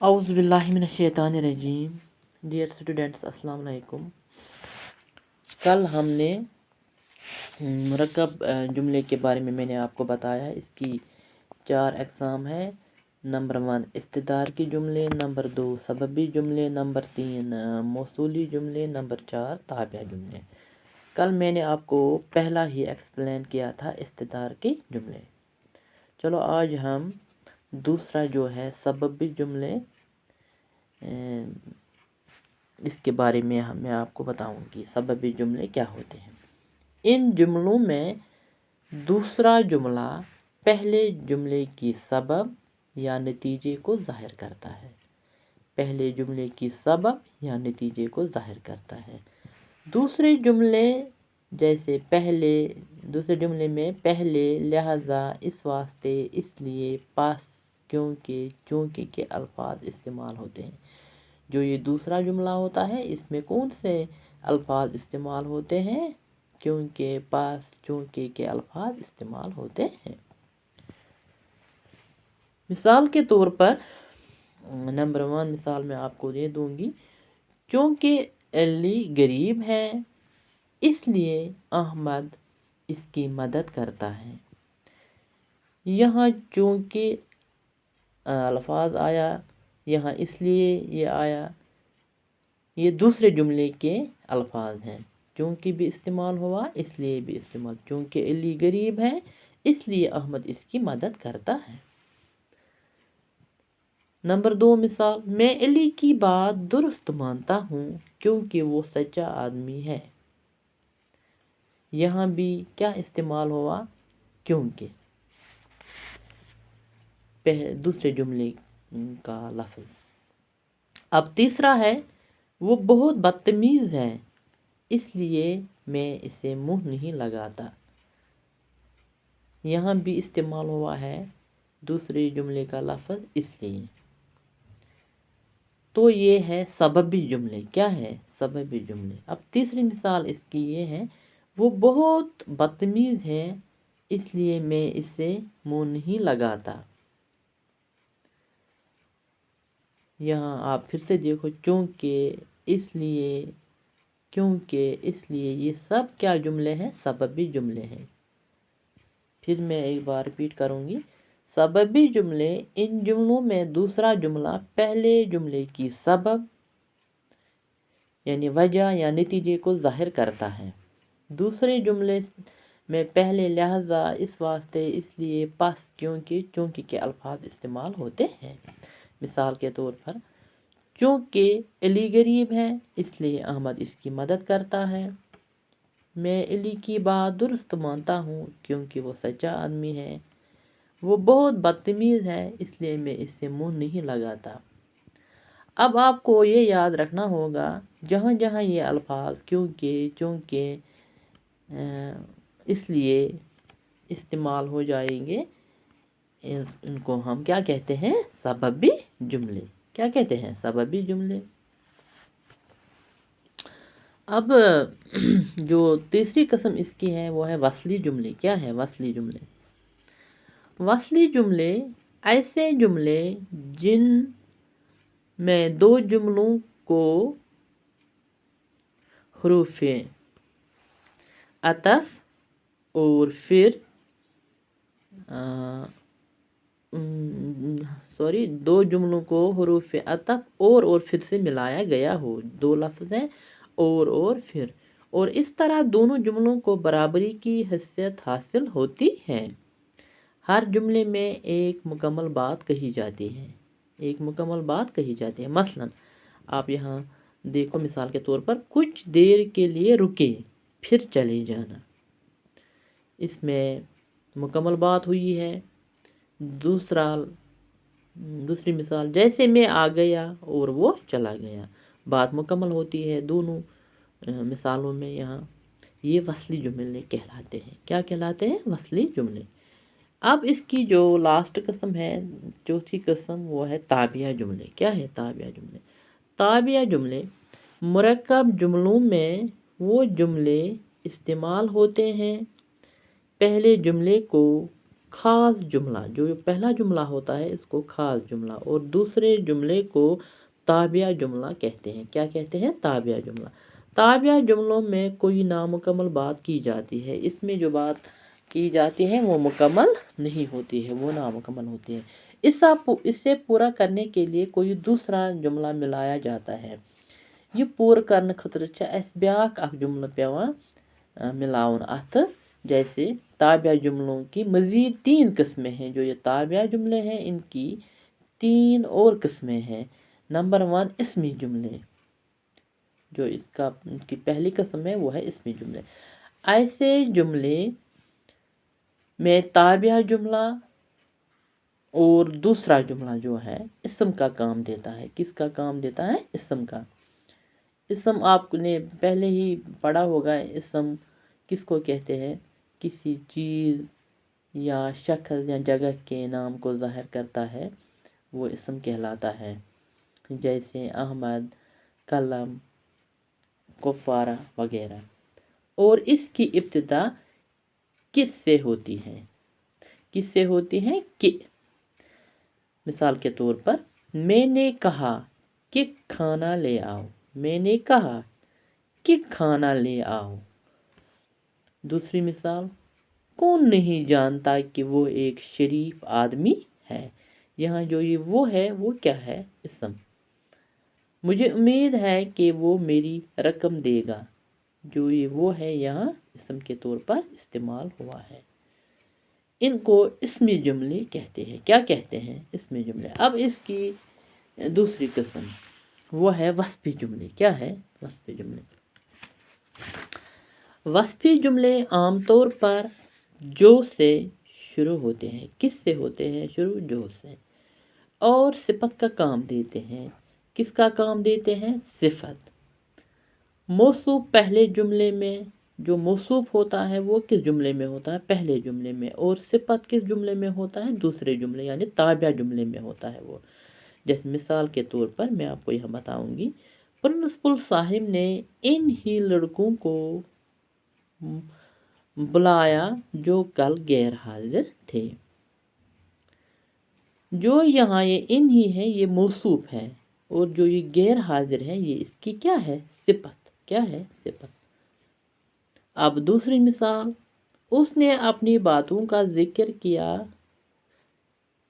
اعوذ باللہ من الشیطان الرجیم۔ ڈیئر اسٹوڈنٹس، السلام علیکم۔ کل ہم نے مرکب جملے کے بارے میں نے آپ کو بتایا ہے۔ اس کی 4 اقسام ہیں۔ نمبر 1 استدار کے جملے، نمبر 2 سببی جملے، نمبر 3 موصولی جملے، نمبر 4 تابعہ جملے۔ کل میں نے آپ کو پہلا ہی ایکسپلین کیا تھا استدار کے جملے۔ چلو آج ہم دوسرا جو ہے سببی جملے، اس کے بارے میں میں آپ کو بتاؤں گی سببی جملے کیا ہوتے ہیں۔ ان جملوں میں دوسرا جملہ پہلے جملے کی سبب یا نتیجے کو ظاہر کرتا ہے۔ پہلے جملے کی سبب یا نتیجے کو ظاہر کرتا ہے۔ دوسرے جملے جیسے دوسرے جملے میں پہلے، لہذا، اس واسطے، اس لیے، پس، کیونکہ، چونکہ کے الفاظ استعمال ہوتے ہیں۔ جو یہ دوسرا جملہ ہوتا ہے اس میں کون سے الفاظ استعمال ہوتے ہیں؟ کیونکہ، پس، چونکہ کے الفاظ استعمال ہوتے ہیں۔ مثال کے طور پر نمبر 1 مثال میں آپ کو یہ دوں گی۔ چونکہ علی غریب ہے اس لیے احمد اس کی مدد کرتا ہے۔ یہاں چونکہ الفاظ آیا، یہاں اس لیے یہ آیا، یہ دوسرے جملے کے الفاظ ہیں۔ چونکہ بھی استعمال ہوا، اس لیے بھی استعمال۔ چونکہ علی غریب ہے اس لیے احمد اس کی مدد کرتا ہے۔ نمبر 2 مثال، میں علی کی بات درست مانتا ہوں کیونکہ وہ سچا آدمی ہے۔ یہاں بھی کیا استعمال ہوا؟ کیونکہ، دوسرے جملے کا لفظ۔ اب تیسرا ہے، وہ بہت بدتمیز ہے اس لیے میں اسے منہ نہیں لگاتا۔ یہاں بھی استعمال ہوا ہے دوسرے جملے کا لفظ اس لیے۔ تو یہ ہے سببی جملے۔ کیا ہے؟ سببی جملے۔ اب تیسری مثال اس کی یہ ہے، وہ بہت بدتمیز ہے اس لیے میں اسے منہ نہیں لگاتا۔ یہاں آپ پھر سے دیکھو، چونکہ، اس لیے، کیونکہ، اس لیے، یہ سب کیا جملے ہیں؟ سببی جملے ہیں۔ پھر میں ایک بار ریپیٹ کروں گی۔ سببی جملے ان جملوں میں دوسرا جملہ پہلے جملے کی سبب یعنی وجہ یا نتیجے کو ظاہر کرتا ہے۔ دوسرے جملے میں پہلے، لہذا، اس واسطے، اس لیے، پس، کیونکہ، چونکہ کے الفاظ استعمال ہوتے ہیں۔ مثال کے طور پر، چونکہ علی غریب ہے اس لیے احمد اس کی مدد کرتا ہے۔ میں علی کی بات درست مانتا ہوں کیونکہ وہ سچا آدمی ہے۔ وہ بہت بدتمیز ہے اس لیے میں اس سے منہ نہیں لگاتا۔ اب آپ کو یہ یاد رکھنا ہوگا، جہاں جہاں یہ الفاظ کیونکہ، چونکہ، اس لیے استعمال ہو جائیں گے، ان کو ہم کیا کہتے ہیں؟ سببی جملے۔ کیا کہتے ہیں؟ سببی جملے۔ اب جو تیسری قسم اس کی ہے وہ ہے وصلی جملے۔ کیا ہے وصلی جملے؟ وصلی جملے ایسے جملے جن میں 2 جملوں کو حروف عطف اور پھر 2 جملوں کو حروف عطف اور پھر سے ملایا گیا ہو۔ 2 لفظ ہیں، اور پھر، اور اس طرح دونوں جملوں کو برابری کی حیثیت حاصل ہوتی ہے۔ ہر جملے میں ایک مکمل بات کہی جاتی ہے۔ ایک مکمل بات کہی جاتی ہے۔ مثلا آپ یہاں دیکھو، مثال کے طور پر، کچھ دیر کے لیے رکے پھر چلے جانا۔ اس میں مکمل بات ہوئی ہے۔ دوسری مثال، جیسے میں آ گیا اور وہ چلا گیا، بات مکمل ہوتی ہے دونوں مثالوں میں۔ یہاں یہ وصلی جملے کہلاتے ہیں۔ کیا کہلاتے ہیں؟ وصلی جملے۔ اب اس کی جو لاسٹ قسم ہے، چوتھی قسم، وہ ہے تابعہ جملے۔ کیا ہے تابعہ جملے؟ تابعہ جملے مرکب جملوں میں وہ جملے استعمال ہوتے ہیں پہلے جملے کو خاص جملہ، جو پہلا جملہ ہوتا ہے اس کو خاص جملہ اور دوسرے جملے کو تابعہ جملہ کہتے ہیں۔ کیا کہتے ہیں؟ تابعہ جملہ۔ تابعہ جملوں میں کوئی نامکمل بات کی جاتی ہے، اس میں جو بات کی جاتی ہے وہ مکمل نہیں ہوتی ہے، وہ نامکمل ہوتی ہے۔ اسے پورا کرنے کے لیے کوئی دوسرا جملہ ملایا جاتا ہے۔ یہ پورٕ کرنہٕ خٲطرٕ چھِ اَسہِ بیٛاکھ اکھ جملہٕ پیٚوان ملاؤن اتھٕ، جیسے تابعہ جملوں کی مزید 3 قسمیں ہیں۔ جو یہ تابعہ جملے ہیں ان کی 3 اور قسمیں ہیں۔ نمبر 1 اسمی جملے، جو ان کی پہلی قسم ہے وہ ہے اسمی جملے۔ ایسے جملے میں تابعہ جملہ اور دوسرا جملہ جو ہے اسم کا کام دیتا ہے۔ کس کا کام دیتا ہے؟ اسم کا۔ اسم آپ نے پہلے ہی پڑھا ہوگا، اسم کس کو کہتے ہیں؟ کسی چیز یا شخص یا جگہ کے نام کو ظاہر کرتا ہے، وہ اسم کہلاتا ہے، جیسے احمد، قلم، کفارہ وغیرہ۔ اور اس کی ابتدا کس سے ہوتی ہے؟ کس سے ہوتی ہے؟ کہ۔ مثال کے طور پر میں نے کہا کہ کھانا لے آؤ۔ میں نے کہا کہ کھانا لے آؤ۔ دوسری مثال، کون نہیں جانتا کہ وہ ایک شریف آدمی ہے۔ یہاں جو یہ وہ ہے وہ کیا ہے؟ اسم۔ مجھے امید ہے کہ وہ میری رقم دے گا۔ جو یہ وہ ہے یہاں اسم کے طور پر استعمال ہوا ہے۔ ان کو اسمی جملے کہتے ہیں۔ کیا کہتے ہیں؟ اسمی جملے۔ اب اس کی دوسری قسم وہ ہے وصفی جملے۔ کیا ہے؟ وصفی جملے۔ وصفی جملے عام طور پر جو سے شروع ہوتے ہیں۔ کس سے ہوتے ہیں شروع؟ جو سے۔ اور صفت کا کام دیتے ہیں۔ کس کا کام دیتے ہیں؟ صفت۔ موصوف پہلے جملے میں، جو موصوف ہوتا ہے وہ کس جملے میں ہوتا ہے؟ پہلے جملے میں۔ اور صفت کس جملے میں ہوتا ہے؟ دوسرے جملے یعنی تابعہ جملے میں ہوتا ہے وہ۔ جیسے مثال کے طور پر میں آپ کو یہاں بتاؤں گی، پرنسپل صاحب نے ان ہی لڑکوں کو بلایا جو کل غیر حاضر تھے۔ جو یہاں یہ ان ہی ہے یہ موصوف ہے، اور جو یہ غیر حاضر ہے یہ اس کی کیا ہے؟ صفت۔ کیا ہے؟ صفت۔ اب دوسری مثال، اس نے اپنی باتوں کا ذکر کیا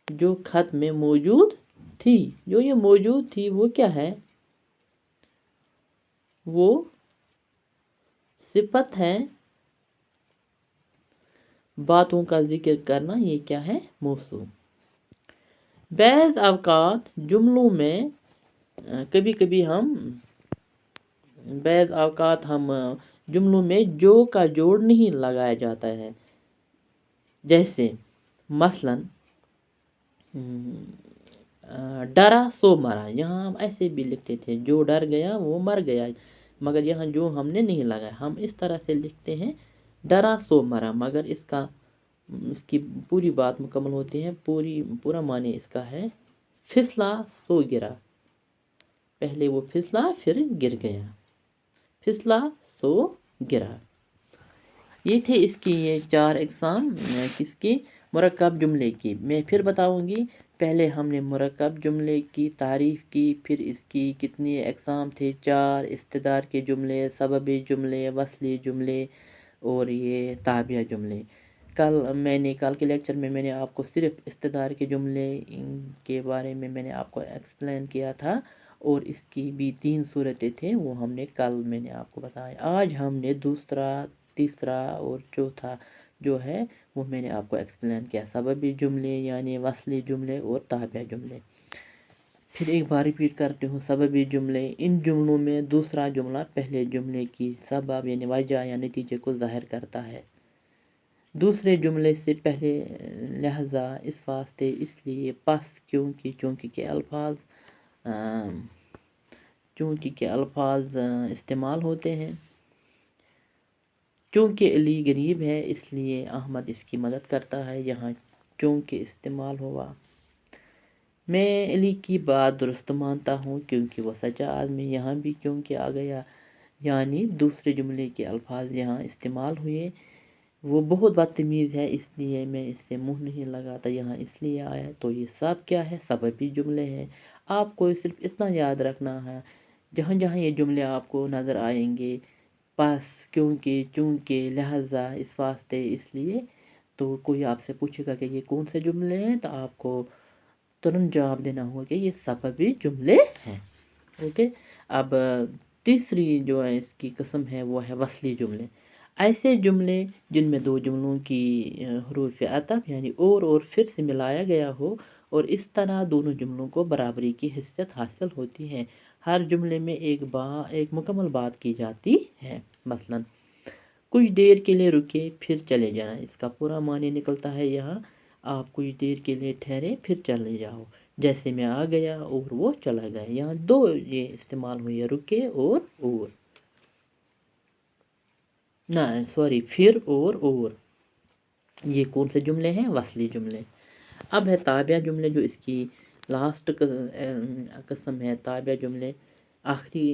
جو خط میں موجود تھی۔ جو یہ موجود تھی وہ کیا ہے؟ وہ صفت ہے۔ باتوں کا ذکر کرنا یہ کیا ہے؟ موصوف۔ بعض اوقات جملوں میں بعض اوقات ہم جملوں میں جو کا جوڑ نہیں لگایا جاتا ہے، جیسے مثلاً ڈرا سو مرا۔ یہاں ہم ایسے بھی لکھتے تھے جو ڈر گیا وہ مر گیا، مگر یہاں جو ہم نے نہیں لگایا، ہم اس طرح سے لکھتے ہیں ڈرا سو مرا، مگر اس کی پوری بات مکمل ہوتی ہے، پورا معنی اس کا ہے پھسلا سو گرا۔ پہلے وہ پھسلا پھر گر گیا، پھسلا سو گرا۔ یہ تھے اس کی یہ 4 اقسام کس کی؟ مرکب جملے کی۔ میں پھر بتاؤں گی، پہلے ہم نے مرکب جملے کی تعریف کی، پھر اس کی کتنی اقسام تھے؟ 4، استدار کے جملے، سببی جملے، وصلی جملے اور یہ تابعہ جملے۔ کل کے لیکچر میں نے آپ کو صرف استدار کے جملے کے بارے میں نے آپ کو ایکسپلین کیا تھا، اور اس کی بھی 3 صورتیں تھیں، وہ ہم نے میں نے آپ کو بتایا۔ آج ہم نے دوسرا، تیسرا اور چوتھا جو ہے وہ میں نے آپ کو ایکسپلین کیا، سببی جملے یعنی وصلی جملے اور تابعہ جملے۔ پھر ایک بار ریپیٹ کرتے ہوں، سببی جملے، ان جملوں میں دوسرا جملہ پہلے جملے کی سبب یعنی وجہ یا نتیجے کو ظاہر کرتا ہے، دوسرے جملے سے پہلے، لہذا، اس واسطے، اس لیے، پس، کیونکہ، چونکہ کے الفاظ استعمال ہوتے ہیں۔ چونکہ علی غریب ہے اس لیے احمد اس کی مدد کرتا ہے، یہاں چونکہ استعمال ہوا۔ میں علی کی بات درست مانتا ہوں کیونکہ وہ سچا آدمی، یہاں بھی کیونکہ آ گیا، یعنی دوسرے جملے کے الفاظ یہاں استعمال ہوئے۔ وہ بہت بدتمیز ہے اس لیے میں اس سے منہ نہیں لگاتا، یہاں اس لیے آیا۔ تو یہ سب کیا ہے؟ سببی جملے ہیں۔ آپ کو صرف اتنا یاد رکھنا ہے، جہاں جہاں یہ جملے آپ کو نظر آئیں گے، بس، کیونکہ، چونکہ، لہذا، اس واسطے، اس لیے، تو کوئی آپ سے پوچھے گا کہ یہ کون سے جملے ہیں، تو آپ کو ترنت جواب دینا ہوگا کہ یہ سببی جملے ہیں۔ اوکے، اب تیسری جو ہے اس کی قسم ہے وہ ہے وصلی جملے۔ ایسے جملے جن میں دو جملوں کی حروف عطف یعنی اور پھر سے ملایا گیا ہو، اور اس طرح دونوں جملوں کو برابری کی حیثیت حاصل ہوتی ہے۔ ہر جملے میں ایک مکمل بات کی جاتی ہے۔ مثلا کچھ دیر کے لیے رکے پھر چلے جانا، اس کا پورا معنی نکلتا ہے یہاں آپ کچھ دیر کے لیے ٹھہرے پھر چلے جاؤ، جیسے میں آ گیا اور وہ چلا گیا۔ یہاں دو یہ استعمال ہوئی ہے، رکے اور نہ سوری پھر اور یہ کون سے جملے ہیں؟ وصلی جملے۔ اب ہے تابعہ جملے، جو اس کی لاسٹ قسم ہے۔ تابعہ جملے آخری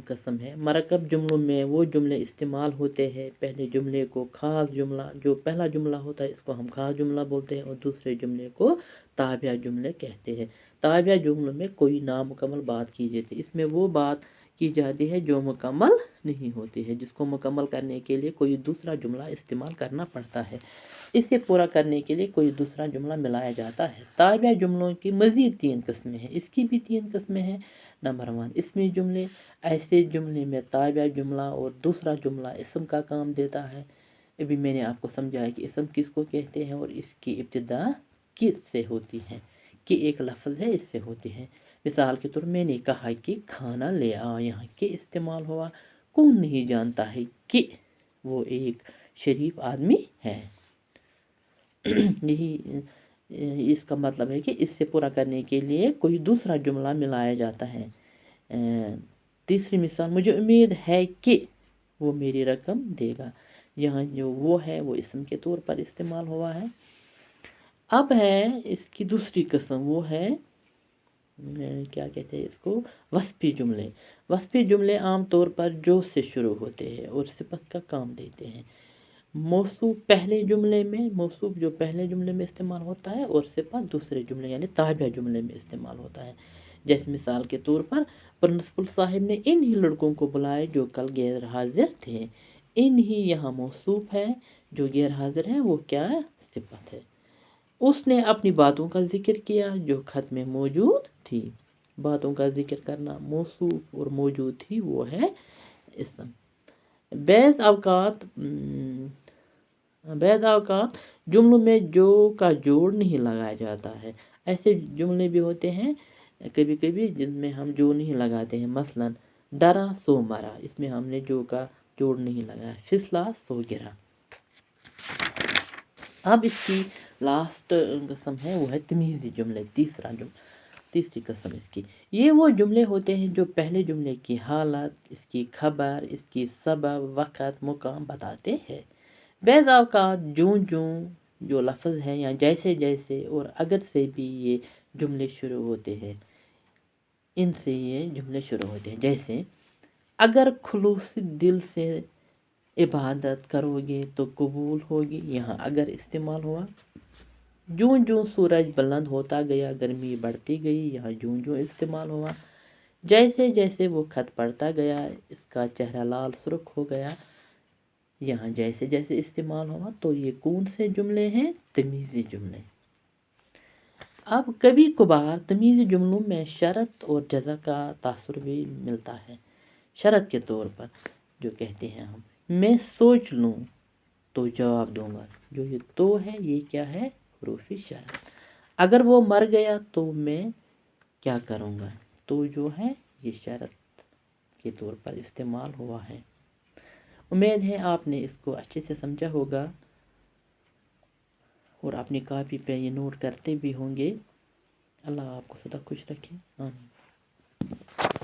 قسم ہے۔ مرکب جملوں میں وہ جملے استعمال ہوتے ہیں، پہلے جملے کو خاص جملہ، جو پہلا جملہ ہوتا ہے اس کو ہم خاص جملہ بولتے ہیں، اور دوسرے جملے کو تابعہ جملے کہتے ہیں۔ تابعہ جملوں میں کوئی نامکمل بات کی جاتی ہے، اس میں وہ بات کی جاتی ہے جو مکمل نہیں ہوتی ہے، جس کو مکمل کرنے کے لیے کوئی دوسرا جملہ استعمال کرنا پڑتا ہے، اسے پورا کرنے کے لیے کوئی دوسرا جملہ ملایا جاتا ہے۔ تابعہ جملوں کی مزید 3 قسمیں ہیں، اس کی بھی 3 قسمیں ہیں۔ نمبر 1 اسمی جملے، ایسے جملے میں تابعہ جملہ اور دوسرا جملہ اسم کا کام دیتا ہے۔ ابھی میں نے آپ کو سمجھایا کہ اسم کس کو کہتے ہیں اور اس کی ابتدا کس سے ہوتی ہے، کہ ایک لفظ ہے اس سے ہوتی ہے۔ مثال کے طور میں نے کہا کہ کھانا لے آؤ، یہاں کہ استعمال ہوا، کون نہیں جانتا ہے کہ وہ ایک شریف آدمی ہے۔ یہی اس کا مطلب ہے کہ اس سے پورا کرنے کے لیے کوئی دوسرا جملہ ملایا جاتا ہے۔ تیسری مثال، مجھے امید ہے کہ وہ میری رقم دے گا، یہاں جو وہ ہے وہ اسم کے طور پر استعمال ہوا ہے۔ اب ہے اس کی دوسری قسم، وہ ہے کیا کہتے ہیں اس کو؟ وصفی جملے۔ وصفی جملے عام طور پر جو سے شروع ہوتے ہیں اور صفت کا کام دیتے ہیں۔ موصوف جو پہلے جملے میں استعمال ہوتا ہے، اور صفت دوسرے جملے یعنی تابعہ جملے میں استعمال ہوتا ہے۔ جیسے مثال کے طور پر پرنسپل صاحب نے انہی لڑکوں کو بلائے جو کل غیر حاضر تھے۔ انہی یہاں موصوف ہے، جو غیر حاضر ہیں وہ کیا ہے؟ صفت ہے۔ اس نے اپنی باتوں کا ذکر کیا جو خط میں موجود تھی۔ باتوں کا ذکر کرنا موصوف، اور موجود تھی وہ ہے اسم۔ بعض اوقات جملوں میں جو کا جوڑ نہیں لگایا جاتا ہے۔ ایسے جملے بھی ہوتے ہیں کبھی کبھی جن میں ہم جو نہیں لگاتے ہیں، مثلا ڈرا سو مرا، اس میں ہم نے جو کا جوڑ نہیں لگایا۔ پھسلا سو گرا۔ اب اس کی لاسٹ قسم ہے وہ ہے تمیزی جملے، تیسری قسم اس کی۔ یہ وہ جملے ہوتے ہیں جو پہلے جملے کی حالت، اس کی خبر، اس کی سبب، وقت، مقام بتاتے ہیں۔ بعض اوقات جو لفظ ہے یا جیسے جیسے اور اگر سے بھی یہ جملے شروع ہوتے ہیں، ان سے یہ جملے شروع ہوتے ہیں۔ جیسے اگر خلوص دل سے عبادت کرو گے تو قبول ہوگی، یہاں اگر استعمال ہوا۔ جوں سورج بلند ہوتا گیا گرمی بڑھتی گئی، یہاں جوں استعمال ہوا۔ جیسے جیسے وہ خط پڑھتا گیا اس کا چہرہ لال سرخ ہو گیا، یہاں جیسے جیسے استعمال ہوا۔ تو یہ کون سے جملے ہیں؟ تمیزی جملے۔ اب کبھی کبھار تمیزی جملوں میں شرط اور جزا کا تاثر بھی ملتا ہے۔ شرط کے طور پر جو کہتے ہیں ہم، میں سوچ لوں تو جواب دوں گا، جو یہ تو ہے یہ کیا ہے؟ حروف شرط۔ اگر وہ مر گیا تو میں کیا کروں گا، تو جو ہے یہ شرط کے طور پر استعمال ہوا ہے۔ امید ہے آپ نے اس کو اچھے سے سمجھا ہوگا اور اپنی کاپی پہ یہ نوٹ کرتے بھی ہوں گے۔ اللہ آپ کو سدا خوش رکھے، آمین۔